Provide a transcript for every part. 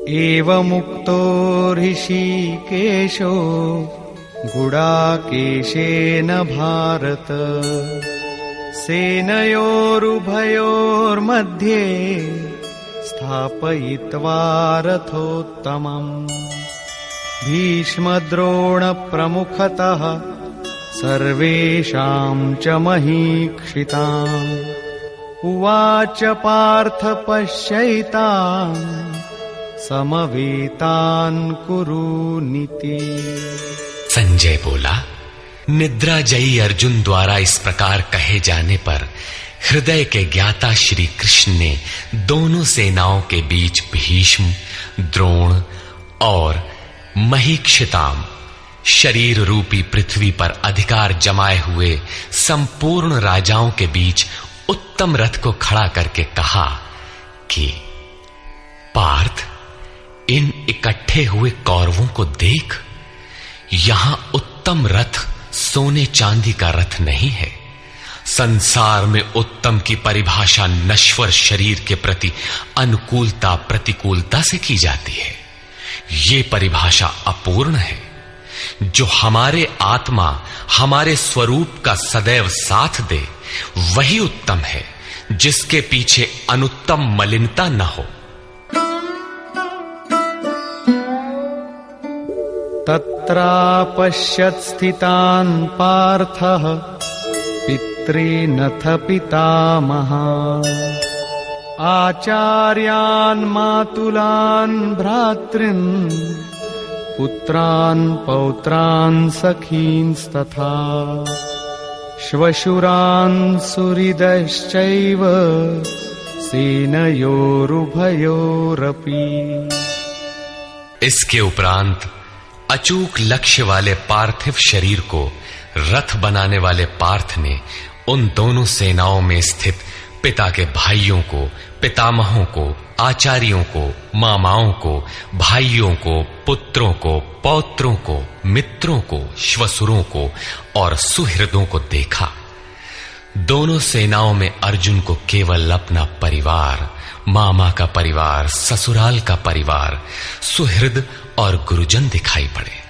एवमुक्तो ऋषिकेशो गुडाकेशेन भारत सेनयोरुभयोर्मध्ये स्थापयित्वा रथोत्तमम् भीष्मद्रोणप्रमुखतः सर्वेषां च महीक्षिताम् उवाच पार्थ पश्यैतान् समवेतान् कुरुनीति। संजय बोला, निद्राजयी अर्जुन द्वारा इस प्रकार कहे जाने पर हृदय के ज्ञाता श्री कृष्ण ने दोनों सेनाओं के बीच भीष्म, द्रोण और महीक्षिताम शरीर रूपी पृथ्वी पर अधिकार जमाए हुए संपूर्ण राजाओं के बीच उत्तम रथ को खड़ा करके कहा कि पार्थ, इन इकट्ठे हुए कौरवों को देख, यहां उत्तम रथ सोने चांदी का रथ नहीं है। संसार में उत्तम की परिभाषा नश्वर शरीर के प्रति अनुकूलता प्रतिकूलता से की जाती है। ये परिभाषा अपूर्ण है। जो हमारे आत्मा हमारे स्वरूप का सदैव साथ दे वही उत्तम है, जिसके पीछे अनुत्तम मलिनता न हो। तत्रापश्यत् स्थितान् पार्थः पितॄनथ पितामहान् आचार्यान् मातुलान् भ्रातॄन् पुत्रान् पौत्रान् सखींस्तथा श्वशुरान् सुहृदश्चैव सेनयोरुभयोरपि। इसके उपरांत अचूक लक्ष्य वाले पार्थिव शरीर को रथ बनाने वाले पार्थ ने उन दोनों सेनाओं में स्थित पिता के भाइयों को, पितामहों को, आचार्यों को, मामाओं को, भाइयों को, पुत्रों को, पौत्रों को, मित्रों को, श्वसुरों को और सुहृदों को देखा। दोनों सेनाओं में अर्जुन को केवल अपना परिवार, मामा का परिवार, ससुराल का परिवार, सुहृद और गुरुजन दिखाई पड़े।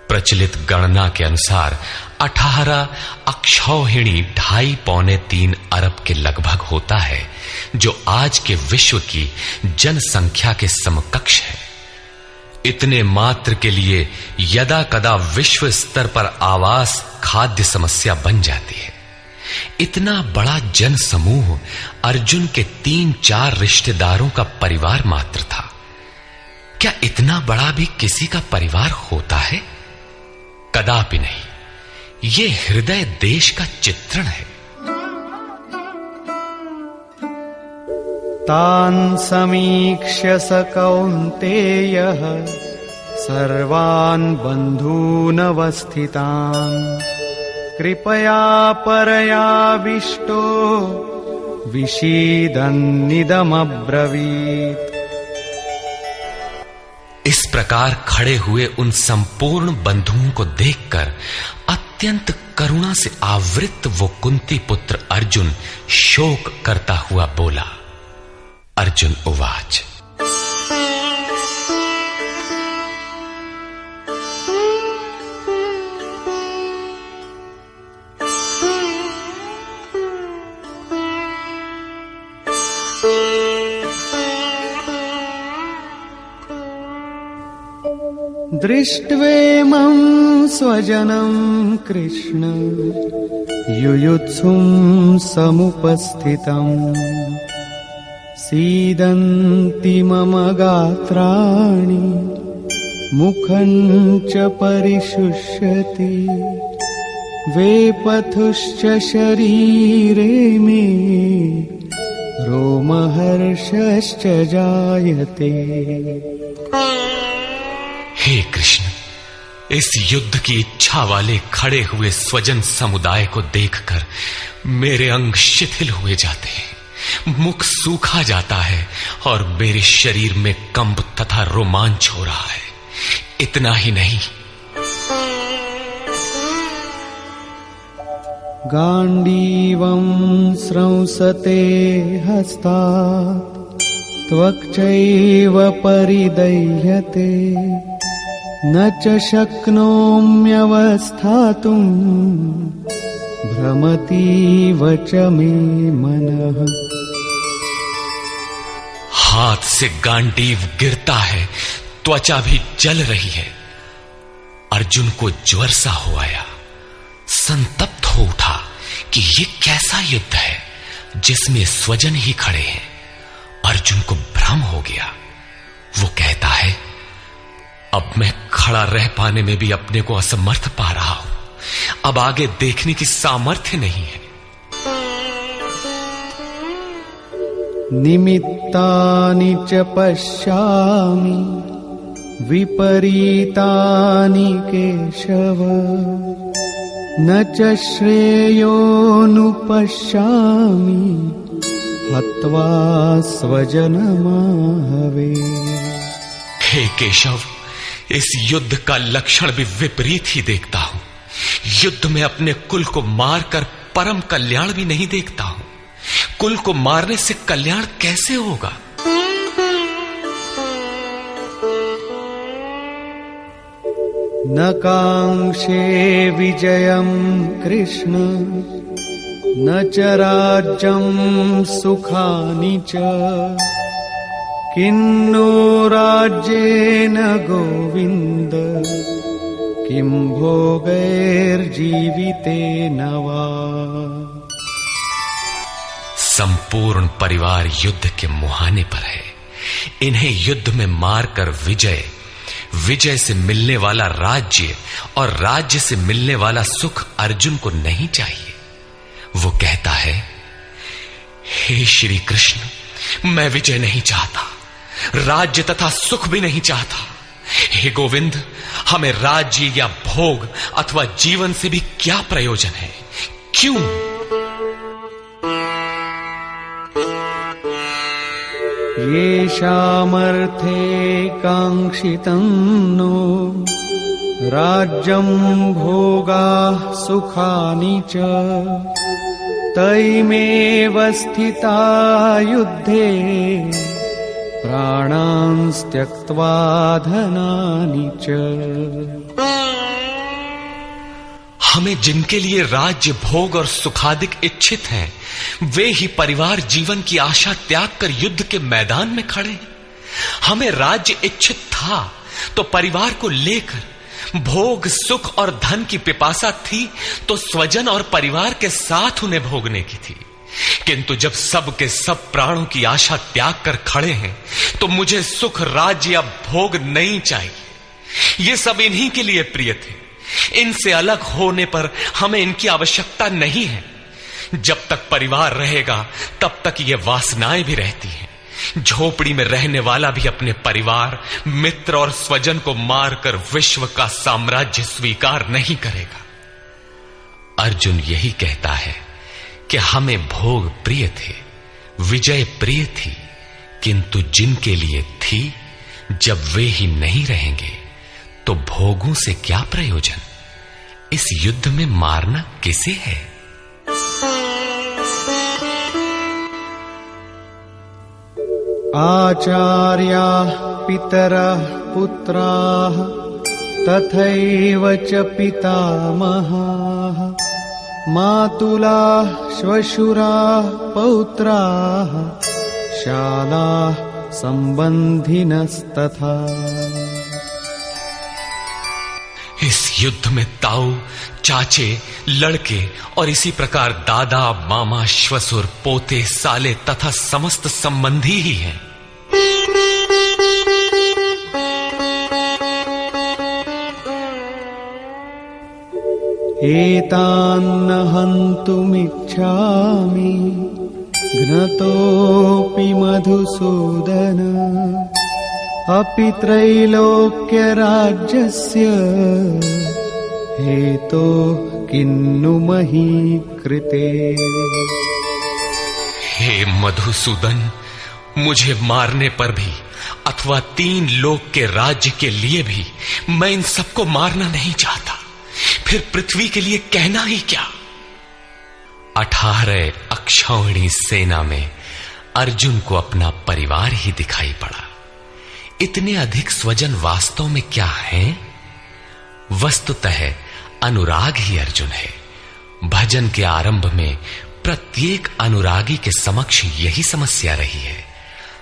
प्रचलित गणना के अनुसार 18 अक्षौहिणी 2.5-3 अरब के लगभग होता है, जो आज के विश्व की जनसंख्या के समकक्ष है। इतने मात्र के लिए यदा कदा विश्व स्तर पर आवास खाद्य समस्या बन जाती है। इतना बड़ा जन समूह अर्जुन के 3-4 रिश्तेदारों का परिवार मात्र था। क्या इतना बड़ा भी किसी का परिवार होता है? कदापि नहीं। ये हृदय देश का चित्रण है। तान् समीक्ष्य स कौन्तेयः सर्वान् बन्धूनवस्थितान् कृपया परयाविष्टो विषीदन्निदमब्रवीत्। इस प्रकार खड़े हुए उन संपूर्ण बंधुओं को देखकर अत्यंत करुणा से आवृत वो कुंती पुत्र अर्जुन शोक करता हुआ बोला। अर्जुन उवाच, दृष्ट्वेमं स्वजनं कृष्ण युयुत्सुं समुपस्थितम् सीदन्ति मम गात्राणि मुखं च परिशुष्यति वेपथुश्च शरीरे मे रोमहर्षश्च जायते। हे कृष्ण, इस युद्ध की इच्छा वाले खड़े हुए स्वजन समुदाय को देखकर मेरे अंग शिथिल हुए जाते हैं, मुख सूखा जाता है और मेरे शरीर में कंप तथा रोमांच हो रहा है। इतना ही नहीं, गांडीवं स्रंसते हस्तात् त्वक्चैव परिदह्यते न च शक्नोम्यवस्थातुम् भ्रमतीव च मे मनः। हाथ से गांडीव गिरता है, त्वचा भी जल रही है। अर्जुन को ज्वर सा हो आया, संतप्त हो उठा कि ये कैसा युद्ध है जिसमें स्वजन ही खड़े हैं। अर्जुन को भ्रम हो गया। वो कहता है, अब मैं खड़ा रह पाने में भी अपने को असमर्थ पा रहा हूं। अब आगे देखने की सामर्थ्य नहीं है। निमित्तानि च पश्यामि विपरीतानि केशव न च श्रेयोनुपश्यामि हत्वा स्वजनमाहवे। हे केशव, इस युद्ध का लक्षण भी विपरीत ही देखता हूं। युद्ध में अपने कुल को मारकर परम कल्याण भी नहीं देखता हूं। कुल को मारने से कल्याण कैसे होगा? न कांक्षे विजयं कृष्ण न च राज्यं सुखानि च किन्नो राज्येन गोविन्द किं भोगैर्जीवितेन वा। संपूर्ण परिवार युद्ध के मुहाने पर है। इन्हें युद्ध में मारकर विजय से मिलने वाला राज्य और राज्य से मिलने वाला सुख अर्जुन को नहीं चाहिए। वो कहता है, हे श्री कृष्ण, मैं विजय नहीं चाहता, राज्य तथा सुख भी नहीं चाहता। हे गोविंद, हमें राज्य या भोग अथवा जीवन से भी क्या प्रयोजन है? क्यों? येषामर्थे काङ्क्षितं नो राज्यं भोगाः सुखानि च तैमेव स्थिता युद्धे प्राणान् त्यक्त्वा धनानि च। हमें जिनके लिए राज्य भोग और सुखादिक इच्छित हैं, वे ही परिवार जीवन की आशा त्याग कर युद्ध के मैदान में खड़े। हमें राज्य इच्छित था तो परिवार को लेकर, भोग सुख और धन की पिपासा थी तो स्वजन और परिवार के साथ उन्हें भोगने की थी। किंतु जब सब के सब प्राणों की आशा त्याग कर खड़े हैं तो मुझे सुख राज्य या भोग नहीं चाहिए। ये सब इन्हीं के लिए प्रिय थे। इनसे अलग होने पर हमें इनकी आवश्यकता नहीं है। जब तक परिवार रहेगा तब तक ये वासनाएं भी रहती हैं। झोपड़ी में रहने वाला भी अपने परिवार, मित्र और स्वजन को मारकर विश्व का साम्राज्य स्वीकार नहीं करेगा। अर्जुन यही कहता है कि हमें भोग प्रिय थे, विजय प्रिय थी, किंतु जिनके लिए थी, जब वे ही नहीं रहेंगे तो भोगों से क्या प्रयोजन? इस युद्ध में मारना किसे है? आचार्याः पितरः पुत्राः तथैव च पितामहाः मातुलाः श्वशुराः पौत्राः शालाः संबंधिनस्तथा। इस युद्ध में ताऊ, चाचे, लड़के और इसी प्रकार दादा, मामा, श्वसुर, पोते, साले तथा समस्त संबंधी ही हैं। एतान्न हन्तुमिच्छामि घ्नतोऽपि मधुसूदन अपि त्रैलोक्यराज्यस्य हेतो किन्नु मही कृते। हे मधुसूदन, मुझे मारने पर भी अथवा 3 लोक के राज्य के लिए भी मैं इन सबको मारना नहीं चाहता। फिर पृथ्वी के लिए कहना ही क्या? 18 अक्षौहिणी सेना में अर्जुन को अपना परिवार ही दिखाई पड़ा। इतने अधिक स्वजन वास्तव में क्या हैं? वस्तुतः अनुराग ही अर्जुन है। भजन के आरंभ में प्रत्येक अनुरागी के समक्ष यही समस्या रही है।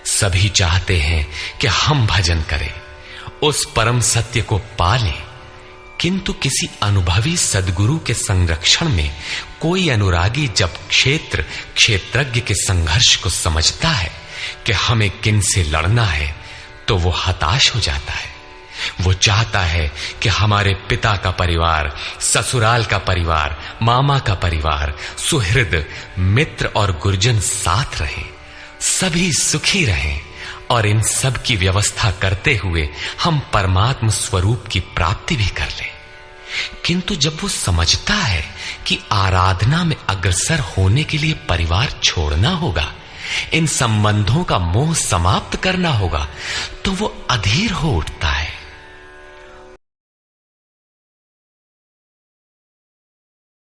सभी चाहते हैं कि हम भजन करें, उस परम सत्य को पालें, किंतु किसी अनुभवी सद्गुरु के संरक्षण में कोई अनुरागी जब क्षेत्रज्ञ के संघर्ष को समझता है कि हमें किन से लड़ना है, तो वो हताश हो जाता है। वो चाहता है कि हमारे पिता का परिवार, ससुराल का परिवार, मामा का परिवार, सुहृद, मित्र और गुरुजन साथ रहें, सभी सुखी रहें और इन सब की व्यवस्था करते हुए हम परमात्म स्वरूप की प्राप्ति भी कर लें। किंतु जब वो समझता है कि आराधना में अग्रसर होने के लिए परिवार छोड़ना होगा, इन संबंधों का मोह समाप्त करना होगा, तो वो अधीर हो उठता है।